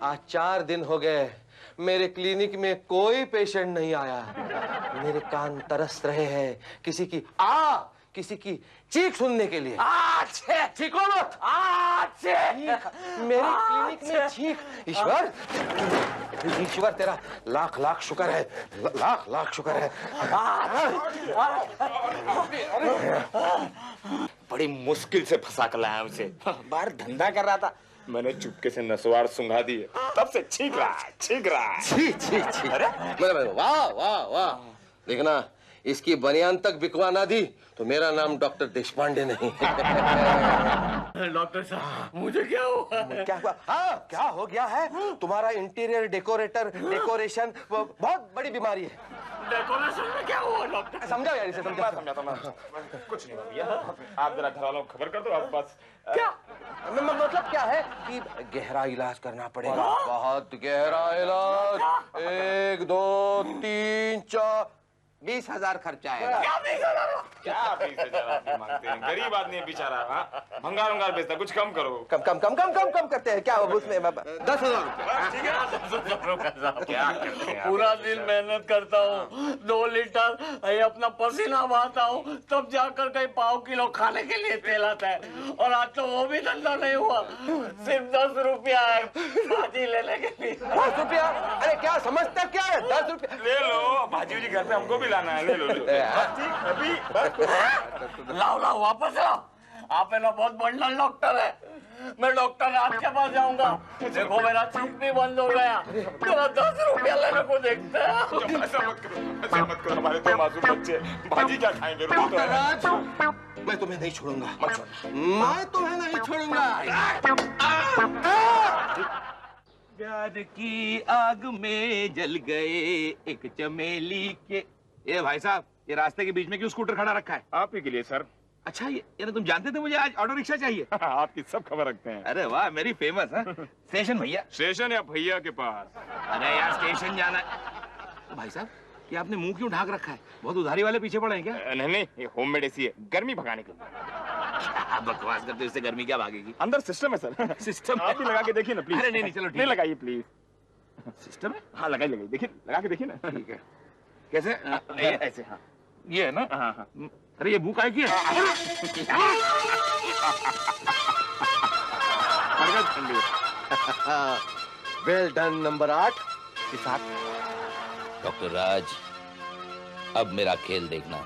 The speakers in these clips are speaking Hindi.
आज 4 दिन हो गए मेरे क्लिनिक में कोई पेशेंट नहीं आया। मेरे कान तरस रहे हैं किसी की चीख सुनने के लिए। चीखो मत। मेरे क्लिनिक में चीख। ईश्वर, ईश्वर तेरा लाख लाख शुक्र है, लाख लाख शुक्र है। बड़ी मुश्किल से फंसा कर लाया उसे। बाहर धंधा कर रहा था, मैंने चुपके से नसवाड़ सुंघा दी, तब से छींक रहा है। छी। अरे वाह वाह वाह। देखना, इसकी बनियान तक बिकवा ना दी तो मेरा नाम डॉक्टर देशपांडे नहीं। डॉक्टर साहब, मुझे क्या हुआ? क्या हुआ? हाँ, क्या हो गया है? तुम्हारा इंटीरियर डेकोरेशन बहुत बड़ी बीमारी है। डेकोरेशन में क्या हुआ डॉक्टर? समझाओ यार इसे, समझाओ। कुछ नहीं भैया, आप जरा घर वालों को खबर कर दो। अब बस क्या मतलब क्या है कि गहरा इलाज करना पड़ेगा, बहुत गहरा इलाज। 1 2 3 4 20,000 खर्चा आएगा। क्या 20,000 आप मांगते हैं? गरीब आदमी है बेचारा। भंगार बेचता, कुछ कम करो। कम करते हैं क्या उसमें? 10,000 रुपए। क्या करते हैं? पूरा दिन मेहनत करता हूँ, 2 लीटर ये अपना पसीना बहाता हूँ, तब जाकर कहीं 1/2 किलो खाने के लिए तेल आता है। और आज तो वो भी धंधा नहीं हुआ, सिर्फ 10 रुपया है भाजी लेने के लिए। 10 रुपया? अरे क्या समझता क्या है? 10 रुपया ले लो, भाजी जी घर पे हमको भी लाना है। ले लो। ठीक, अभी लाओ वापस लाओ। आप है ना बहुत बंडल डॉक्टर है। मैं डॉक्टर राज के पास जाऊंगा। देखो मेरा चीख भी बंद हो गया, मेरा 10 रुपया लेने को देखते हैं। ऐसा मत करो, हमारे 2 मासूम बच्चे भाजी क्या खाएंगे? डॉक्टर राज, मैं तुम्हें नहीं छोड़ूंगा। मैं तुम्हें नहीं छोड़ूंगा। प्यार की आग में जल गए एक चमेली के। ये भाई साहब, ये रास्ते के बीच में क्यों स्कूटर खड़ा रखा है? आप ही के लिए सर। अच्छा, ये तुम जानते थे मुझे आज ऑटो रिक्शा चाहिए? आपकी सब खबर रखते हैं। अरे वाह, मेरी फेमस है। स्टेशन भैया। स्टेशन या भैया के पास? अरे यार, स्टेशन जाना है। भाई साहब, ये आपने मुंह क्यों ढाक रखा है? बहुत उधारी वाले पीछे पड़े हैं क्या? नहीं, ये होममेड एसी है, गर्मी भगाने के लिए। क्या बकवास करते हो, इससे गर्मी क्या भागेगी? अंदर सिस्टम है सर। सिस्टम? आप भी लगा के देखिए ना प्लीज। अरे नहीं, चलो ठीक नहीं, लगाइए प्लीज। सिस्टम है? हाँ, लगाइए, देखिए, लगा के देखिए ना। ठीक है। कैसे? ऐसे। हाँ, ये है ना? हाँ। अरे ये भूख आई की है? वेल डन नंबर 8 के साथ। डॉक्टर राज, अब मेरा खेल देखना।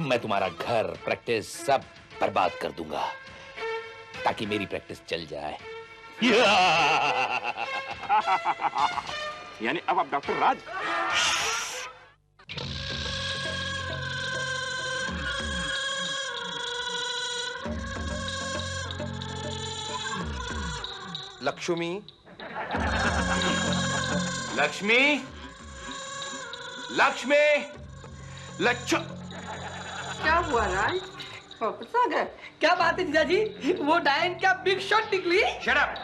मैं तुम्हारा घर, प्रैक्टिस सब बर्बाद कर दूंगा ताकि मेरी प्रैक्टिस चल जाए। यानी अब आप डॉक्टर राज? लक्ष्मी, लक्ष्मी, लक्ष्मी, लच्छो। क्या हुआ राज? वापस आ गए? क्या बात है जीजाजी, वो डायन क्या बिग शॉट निकली? Shut up!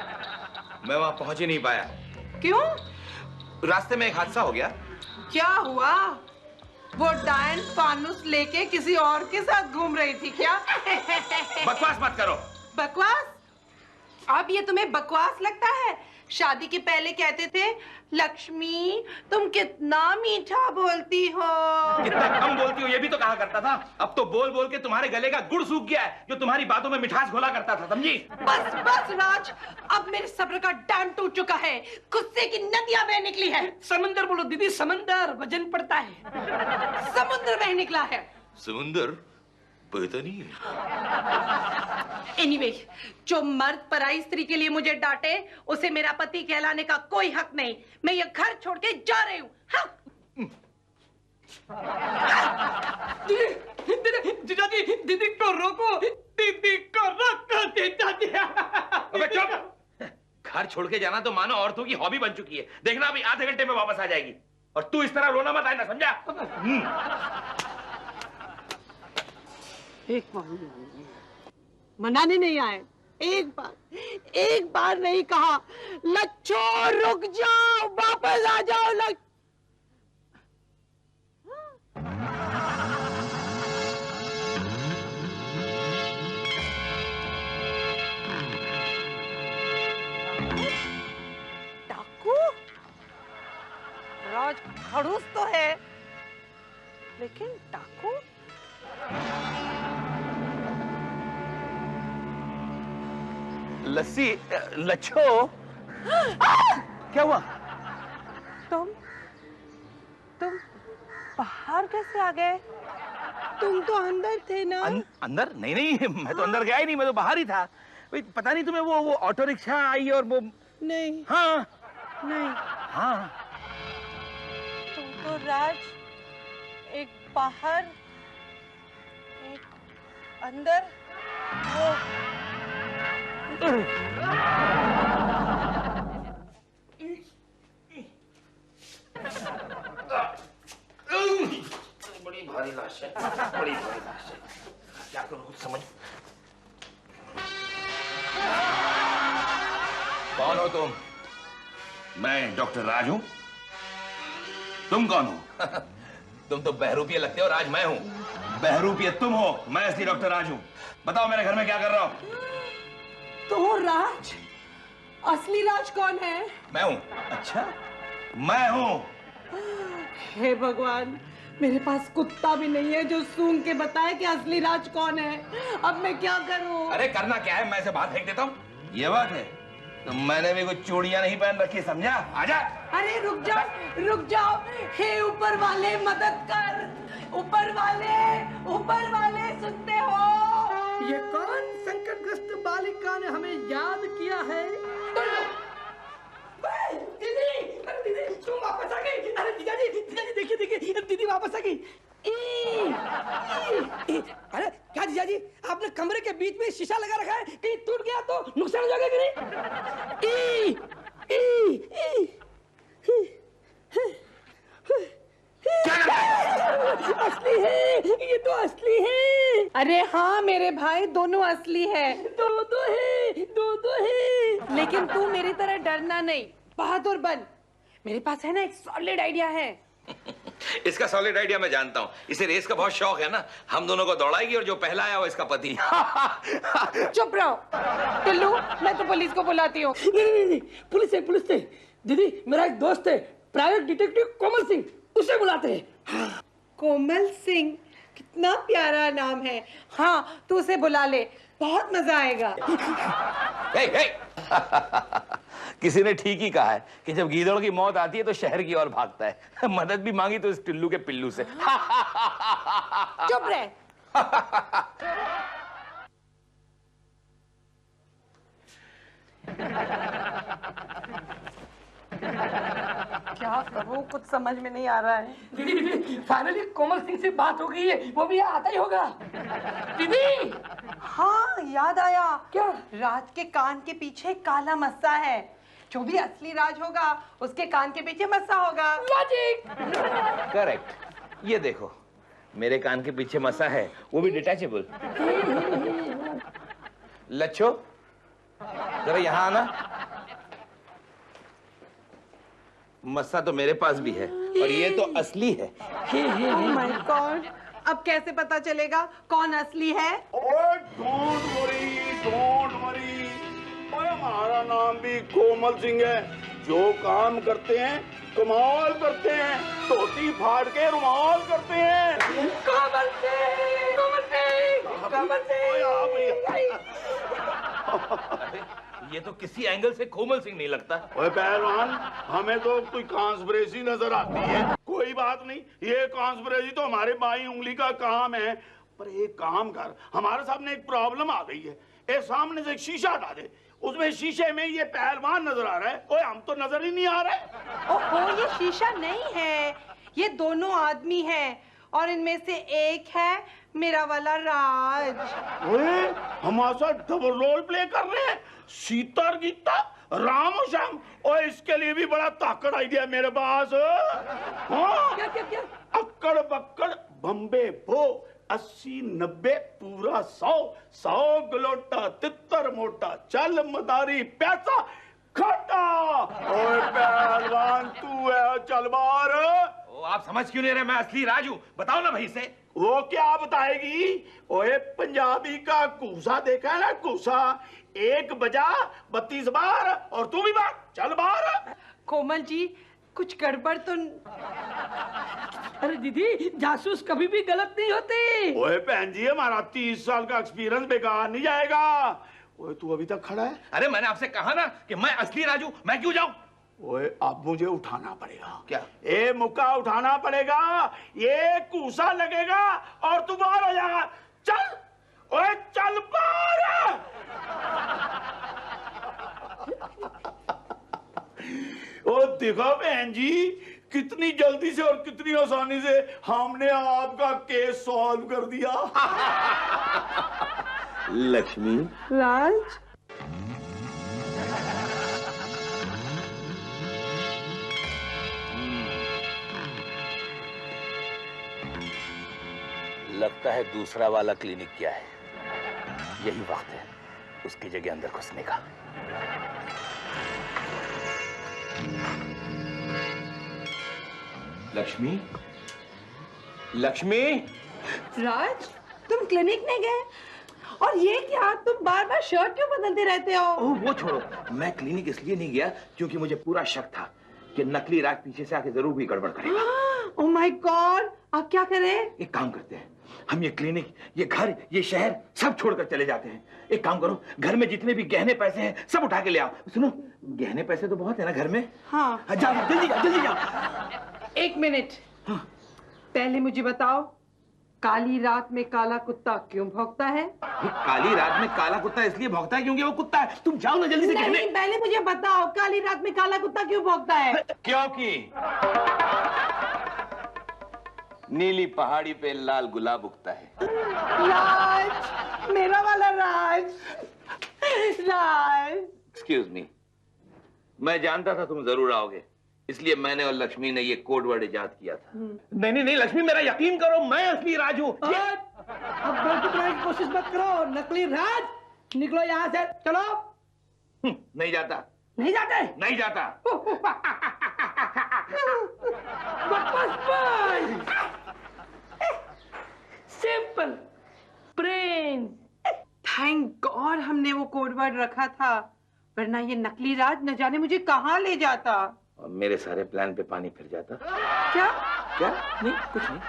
मैं वहां पहुंच ही नहीं पाया। क्यों? रास्ते में एक हादसा हो गया। क्या हुआ? वो डायन फानुस लेके किसी और के साथ घूम रही थी क्या? बकवास मत करो। बकवास? अब ये तुम्हें बकवास लगता है? शादी के पहले कहते थे, लक्ष्मी तुम कितना मीठा बोलती हो। कितना कम बोलती हो ये भी तो कहा करता था। अब तो बोल बोल के तुम्हारे गले का गुड़ सूख गया है, जो तुम्हारी बातों में मिठास घोला करता था, समझी? बस बस राज, अब मेरे सब्र का डैम टूट चुका है, गुस्से की नदियां बह निकली है। समंदर बोलो दीदी, समंदर वजन पड़ता है। समुद्र बह निकला है। समुंदर बहता नहीं है। Anyway, जो मर्द पराई स्त्री के लिए मुझे डांटे, उसे मेरा पति कहलाने का कोई हक नहीं। मैं ये घर छोड़ के जा रही हूँ। जीजाजी, दीदी को रोको, दीदी को रोको, जीजाजी। अबे चुप! घर छोड़ के जाना तो मानो औरतों की हॉबी बन चुकी है। देखना अभी आधे घंटे में वापस आ जाएगी। और तू इस तरह रोना मत आना, समझा? एक बार मनाने नहीं आए, एक बार नहीं कहा, लच्छो रुक जाओ, वापस आ जाओ। लेकिन डाकू? लस्सी, लच्छो। क्या हुआ? तुम बाहर कैसे आ गए? तुम तो अंदर थे ना? अंदर? नहीं नहीं, मैं तो अंदर गया ही नहीं, मैं तो बाहर ही था। पता नहीं तुम्हें वो ऑटो रिक्शा आई और वो। नहीं। हाँ नहीं। हाँ। तुम तो राज, एक बाहर एक अंदर, वो बड़ी भारी लाश है, बड़ी भारी लाश है। क्या करूं कुछ समझ। कौन हो तुम? मैं डॉक्टर राज हूं। तुम कौन हो? तुम तो बहरूपिया लगते हो, राज मैं हूं। बहरूपिया तुम हो, मैं असली डॉक्टर राज हूं। बताओ मेरे घर में क्या कर रहा हो? तो राज, असली राज कौन है? मैं हूं। अच्छा, मैं हूं। हे भगवान, मेरे पास कुत्ता भी नहीं है जो सूंघ के बताए कि असली राज कौन है। अब मैं क्या करूं? अरे करना क्या है, मैं इसे बाहर फेंक देता हूं। ये बात है, तो मैंने भी कुछ चूड़ियां नहीं पहन रखी, समझा? आजा। अरे रुक जाओ। हे ऊपर वाले, मदद कर। ऊपर वाले सुनते हो? ये कौन संकटग्रस्त बालिका ने हमें याद किया है? दीदी तुम वापस आ गई। अरे जीजाजी देखिए दीदी वापस आ गई। अरे क्या जीजाजी, आपने कमरे के बीच में शीशा लगा रखा है, कहीं टूट गया तो नुकसान हो जाएगा कि नहीं? असली है, ये तो असली है। अरे हाँ मेरे भाई, दोनों असली है। दो है। लेकिन तू मेरी तरह डरना नहीं, बहादुर बन। मेरे पास है ना एक सॉलिड आइडिया है। इसका सॉलिड आइडिया मैं जानता हूं। इसे रेस का बहुत शौक है ना, हम दोनों को दौड़ाएगी और जो पहला आया वो इसका पति। चुप रहो टिल्लू, मैं तो पुलिस को बुलाती हूँ। नहीं, पुलिस है। दीदी मेरा एक दोस्त है, प्राइवेट डिटेक्टिव कोमल सिंह, उसे बुलाते हैं। कोमल सिंह, कितना प्यारा नाम है। हाँ तू उसे बुला ले, बहुत मजा आएगा। किसी ने ठीक ही कहा है कि जब गीदड़ की मौत आती है तो शहर की ओर भागता है। मदद भी मांगी तो इस टिल्लू के पिल्लू से। चुप रहे। क्या करूं, कुछ समझ में नहीं आ रहा है। दीदी फाइनली कोमल सिंह से बात हो गई है, वो भी आता ही होगा। दीदी हाँ याद आया। क्या? राज के कान के पीछे काला मस्सा है। जो भी असली राज होगा उसके कान के पीछे मस्सा होगा। लॉजिक। करेक्ट। ये देखो मेरे कान के पीछे मस्सा है, वो भी डिटैचेबल। लच्छो जरा यहाँ आना। मस्सा तो मेरे पास भी है और ये तो असली है। ओह माय गॉड, अब कैसे पता चलेगा कौन असली है? Don't worry. हमारा नाम भी कोमल सिंह है। जो काम करते हैं कमाल करते हैं, धोती फाड़ के रुमाल करते हैं। कोमल सिंह। ये तो किसी एंगल से कोमल सिंह नहीं लगता। ओए पहलवान, हमें तो कोई कॉन्स्पिरेसी नजर आती है। कोई बात नहीं, ये कॉन्स्पिरेसी तो हमारे बाई उंगली का काम है। पर एक काम कर, हमारे सामने एक प्रॉब्लम आ गई है। एक सामने से एक शीशा हटा दे, उसमें शीशे में ये पहलवान नजर आ रहा है। ओए हम तो नजर ही नहीं आ रहे। ओहो, ये शीशा नहीं है, ये दोनों आदमी हैं और इनमें से एक है मेरा वाला राज। ओए हमारे साथ डबल रोल प्ले कर रहे हैं, सीता और गीता, राम और श्याम। और इसके लिए भी बड़ा ताकड़ आइडिया मेरे पास। हाँ? क्या? अक्कड़ बक्कड़ बम्बे बो, 80 90 पूरा 100 गलोटा तितर मोटा, चल मदारी पैसा खटा। ओए पहलवान तू है, चल बाहर। आप समझ क्यों नहीं रहे मैं असली राज हूं? बताओ ना भाई से। वो क्या बताएगी? ओए पंजाबी का कूसा देखा है ना, कूसा? 1 बजा 32 बार और तू भी बार, चल बाहर। कोमल जी, कुछ गड़बड़ तो अरे दीदी, जासूस कभी भी गलत नहीं होते। ओए बहन जी, हमारा 30 साल का एक्सपीरियंस बेकार नहीं जाएगा। ओए तू अभी तक खड़ा है? अरे मैंने आपसे कहा ना कि मैं असली राजू, मैं क्यों जाऊं? ओए अब मुझे उठाना पड़ेगा। क्या? ए मुक्का उठाना पड़ेगा, ये कूसा लगेगा और तू बाहर हो जाएगा। चल ओए चल बाहर। ओ देखो बहन जी, कितनी जल्दी से और कितनी आसानी से हमने आपका केस सॉल्व कर दिया। लक्ष्मी, राज, लगता है दूसरा वाला क्लिनिक क्या है, यही वक्त है उसकी जगह अंदर घुसने का। लक्ष्मी, लक्ष्मी, राज, तुम क्लिनिक में गए और ये क्या, तुम बार बार शर्ट क्यों बदलते रहते हो? ओह वो छोड़ो, मैं क्लिनिक इसलिए नहीं गया क्योंकि मुझे पूरा शक था कि नकली राज पीछे से आके जरूर भी गड़बड़ करेगा। ओह माय गॉड, अब क्या करें? एक काम करते हैं, हम ये क्लिनिक, ये घर, ये शहर सब छोड़कर चले जाते हैं। एक काम करो, घर में जितने भी गहने पैसे हैं सब उठा के ले आओ। सुनो, गहने पैसे तो बहुत है ना घर में? हाँ। जाओ जल्दी जाओ, जल्दी जाओ। एक मिनट, पहले मुझे बताओ, काली रात में काला कुत्ता क्यों भौंकता है? काली रात में काला कुत्ता इसलिए भौंकता है क्योंकि वो कुत्ता है। तुम जाओ ना जल्दी से नहीं, गहने। पहले मुझे बताओ, काली रात में काला कुत्ता क्यों भौंकता है? क्योंकि नीली पहाड़ी पे लाल गुलाब उगता है। राज, मेरा वाला राज, राज। एक्सक्यूज मी, मैं जानता था तुम जरूर आओगे, इसलिए मैंने और लक्ष्मी ने ये कोड वर्ड इजाद किया था। नहीं नहीं नहीं लक्ष्मी, मेरा यकीन करो, मैं असली राज हूँ। अब गलती करने की कोशिश मत करो, नकली राज, निकलो यहाँ से, चलो। नहीं जाता, नहीं जाते? नहीं जाता। Simple brain. थैंक गॉड हमने वो कोड वर्ड रखा था, वरना ये नकली राज न जाने मुझे कहाँ ले जाता। और मेरे सारे प्लान पे पानी फिर जाता। क्या? क्या? नहीं, कुछ नहीं।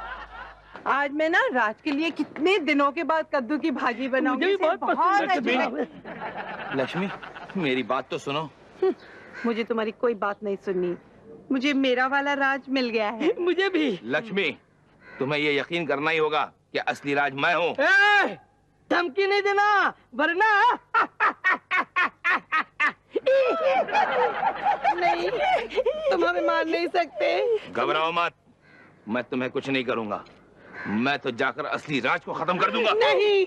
आज मैं ना राज के लिए कितने दिनों के बाद कद्दू की भाजी बनाऊंगी। मुझे भी बहुत पसंद है। लक्ष्मी, मेरी बात तो सुनो। मुझे तुम्हारी कोई बात नहीं सुननी, मुझे मेरा वाला राज मिल गया है। मुझे भी। लक्ष्मी, तुम्हें ये यकीन करना ही होगा कि असली राज मैं हूँ। धमकी नहीं देना, वरना नहीं, तुम हमें मार नहीं सकते। घबराओ मत, मैं तुम्हें कुछ नहीं करूंगा। मैं तो जाकर असली राज को खत्म कर दूंगा। नहीं,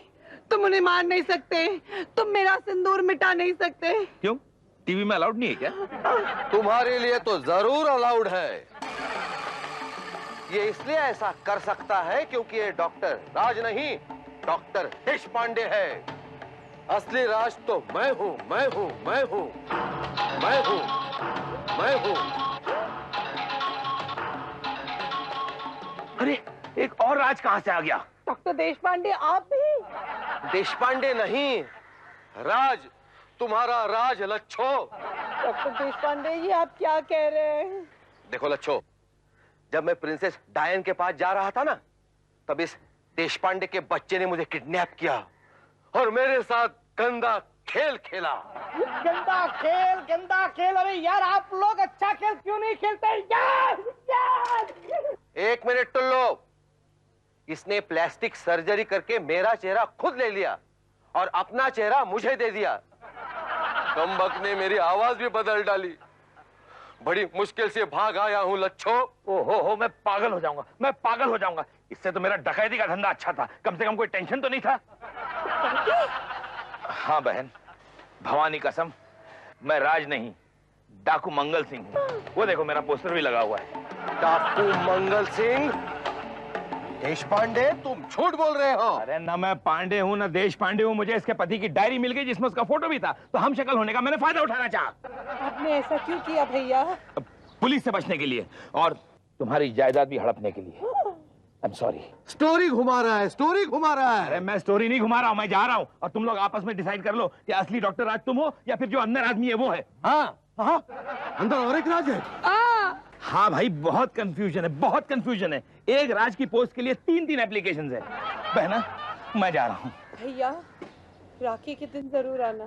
तुम उन्हें मार नहीं सकते, तुम मेरा सिंदूर मिटा नहीं सकते। क्यों? टीवी में अलाउड नहीं है क्या? तुम्हारे लिए तो जरूर अलाउड है। ये इसलिए ऐसा कर सकता है क्योंकि ये डॉक्टर राज नहीं, डॉक्टर देशपांडे है। असली राज तो मैं हूं, मैं हूं, मैं हूं, मैं हूं, मैं हूं। अरे एक और राज कहाँ से आ गया? डॉक्टर देशपांडे, आप भी? देशपांडे नहीं, राज, तुम्हारा राज लच्छो। डॉक्टर देशपांडे, ये आप क्या कह रहे हैं? देखो लच्छो, जब मैं प्रिंसेस डायन के पास जा रहा था ना, तब इस देशपांडे के बच्चे ने मुझे किडनैप किया और मेरे साथ गंदा खेल खेला। गंदा खेल, गंदा खेल? अरे यार, आप लोग अच्छा खेल क्यों नहीं खेलते यार? एक मिनट टुल्लो, इसने प्लास्टिक सर्जरी करके मेरा चेहरा खुद ले लिया और अपना चेहरा मुझे दे दिया। कमबख्त ने मेरी आवाज भी बदल डाली। बड़ी मुश्किल से भाग आया हूँ लच्छो। ओहो, मैं पागल हो जाऊंगा, मैं पागल हो जाऊंगा। इससे तो मेरा डकैती का धंधा अच्छा था, कम से कम कोई टेंशन तो नहीं था। हाँ बहन, भवानी कसम, मैं राज नहीं, डाकू मंगल सिंह हूँ। वो देखो मेरा पोस्टर भी लगा हुआ है। डाकू मंगल सिंह? देशपांडे, तुम झूठ बोल रहे हो। अरे ना मैं पांडे हूँ ना देश पांडे हूँ, मुझे इसके पति की डायरी मिल गई जिसमें उसका फोटो भी था, तो हम शक्ल होने का मैंने फायदा उठाना चाहा। आपने ऐसा क्यों किया भैया? पुलिस से बचने के लिए और तुम्हारी जायदाद भी हड़पने के लिए। I am sorry. स्टोरी घुमा रहा है, स्टोरी घुमा रहा है। अरे मैं स्टोरी नहीं घुमा रहा हूँ, मैं जा रहा हूँ और तुम लोग आपस में डिसाइड कर लो कि असली डॉक्टर राज तुम हो या फिर जो अंदर आदमी है वो है। हाँ हाँ, अंदर और एक राज है। हाँ भाई, बहुत कंफ्यूजन है, बहुत कंफ्यूजन है। एक राज की पोस्ट के लिए 3-3 एप्लीकेशंस है। बहना, मैं जा रहा हूँ। भैया, राखी के दिन जरूर आना।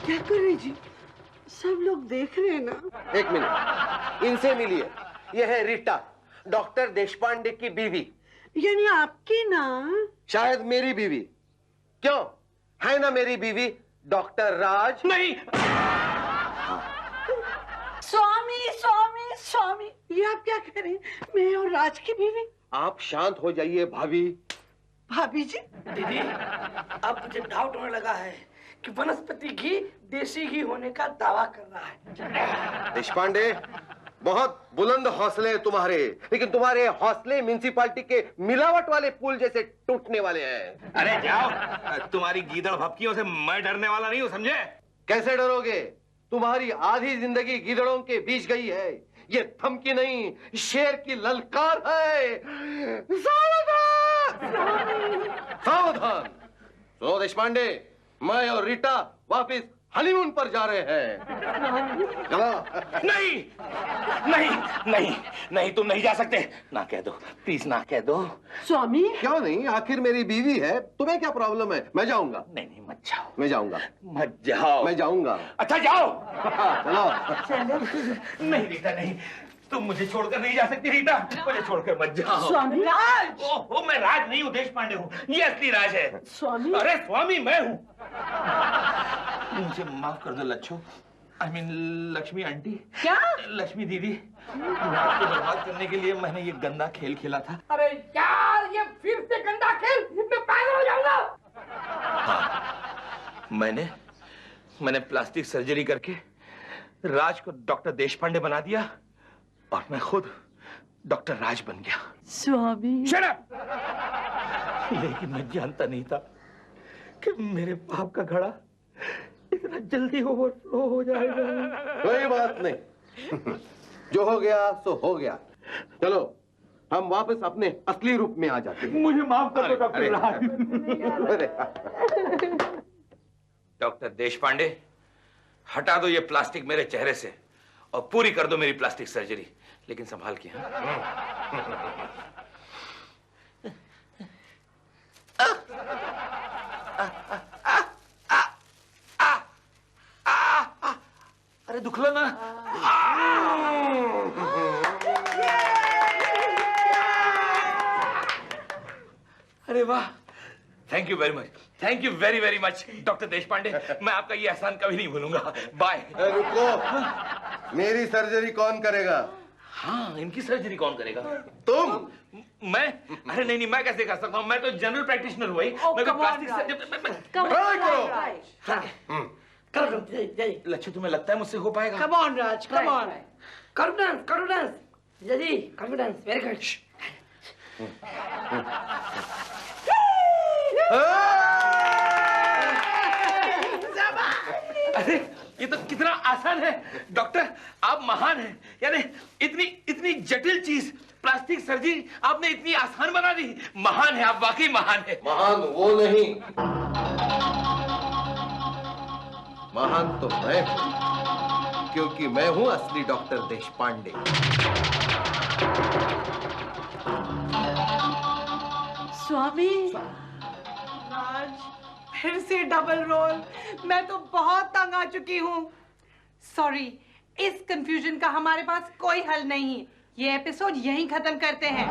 क्या कर रही जी? सब लोग देख रहे हैं ना। एक मिनट, इनसे मिलिए। यह है रीटा, डॉक्टर देशपांडे की बीवी। यानी आपकी ना? शायद मेरी बीवी। क्यों, है ना मेरी बीवी डॉक्टर राज? नहीं। स्वामी स्वामी स्वामी, ये आप क्या कह रहे हैं? मैं और राज की बीवी? आप शांत हो जाइए भाभी। भाभी जी? दीदी, अब मुझे डाउट होने लगा है कि वनस्पति घी देसी घी होने का दावा कर रहा है। देशपांडे, बहुत बुलंद हौसले तुम्हारे, लेकिन तुम्हारे हौसले म्युनिसिपालिटी के मिलावट वाले पुल जैसे टूटने वाले हैं। अरे जाओ, तुम्हारी गीदड़ भपकियों से मैं डरने वाला नहीं हूँ, समझे? कैसे डरोगे? तुम्हारी आधी जिंदगी गीदड़ों के बीच गई है। ये धमकी नहीं, शेर की ललकार है। सावधान! सावधान! सुनो देशपांडे, मैं और रीटा वापिस हनीमून पर जा रहे हैं। चलो। नहीं नहीं नहीं नहीं, तुम नहीं जा सकते। ना कह दो, प्लीज ना कह दो। स्वामी? क्यों नहीं, आखिर मेरी बीवी है। तुम्हें क्या प्रॉब्लम है? मैं जाऊंगा। नहीं नहीं, मत जाओ। मैं जाऊंगा। मत जाओ। मैं जाऊंगा। अच्छा जाओ। चलो। नहीं रीटा, नहीं, तुम मुझे छोड़कर नहीं जा सकती रीटा। मुझे छोड़कर मत जाओ। स्वामी? राज! ओहो, मैं राज नहीं हूँ, देशपांडे हूँ। ये असली राज है। स्वामी? अरे स्वामी मैं हूँ। मुझे माफ कर दो Lachhu, I mean, Lakshmi aunty. क्या? लक्ष्मी दीदी, आपको बर्बाद करने के लिए मैंने ये गंदा खेल खेला था। अरे यार, ये फिर से गंदा खेल, मैं पागल हो जाऊंगा। हाँ, मैंने प्लास्टिक सर्जरी करके राज को डॉक्टर देशपांडे बना दिया और मैं खुद डॉक्टर राज बन गया। स्वामी? Shut up! लेकिन मैं जानता नहीं था कि मेरे पाप का घड़ा इतना जल्दी ओवरफ्लो हो जाएगा। कोई बात नहीं, जो हो गया सो हो गया। चलो, हम वापस अपने असली रूप में आ जाते हैं। मुझे माफ कर दो डॉक्टर राज। अरे, डॉक्टर देशपांडे, हटा दो ये प्लास्टिक मेरे चेहरे से और पूरी कर दो मेरी प्लास्टिक सर्जरी, लेकिन संभाल के। अरे दुखला ना। अरे वाह, thank you very much, thank you very very much doctor Deshpande. मैं आपका ये एहसान कभी नहीं भूलूंगा। बाय। रुको, मेरी सर्जरी कौन करेगा? हाँ, इनकी सर्जरी कौन करेगा? तुम? मैं? अरे नहीं नहीं, मैं कैसे कर सकता हूँ? मैं तो जनरल प्रैक्टिशनर हूँ भाई। मैं तो प्लास्टिक ट्राई करो। सर्जरी। लच्छू, तुम्हें लगता है मुझसे हो पाएगा? Come on, Raj, come on. Confidence, confidence. जल्दी, confidence, very good. अरे ये तो कितना आसान है डॉक्टर, आप महान हैं। यानी इतनी जटिल चीज प्लास्टिक सर्जरी आपने इतनी आसान बना दी। महान है आप, वाकई महान है। महान वो नहीं, महान तो मैं हूं, क्योंकि मैं हूं असली डॉक्टर देशपांडे। स्वामी? राज, फिर से डबल रोल। मैं तो बहुत तंग आ चुकी हूँ। सॉरी, इस कंफ्यूजन का हमारे पास कोई हल नहीं है। ये एपिसोड यहीं खत्म करते हैं।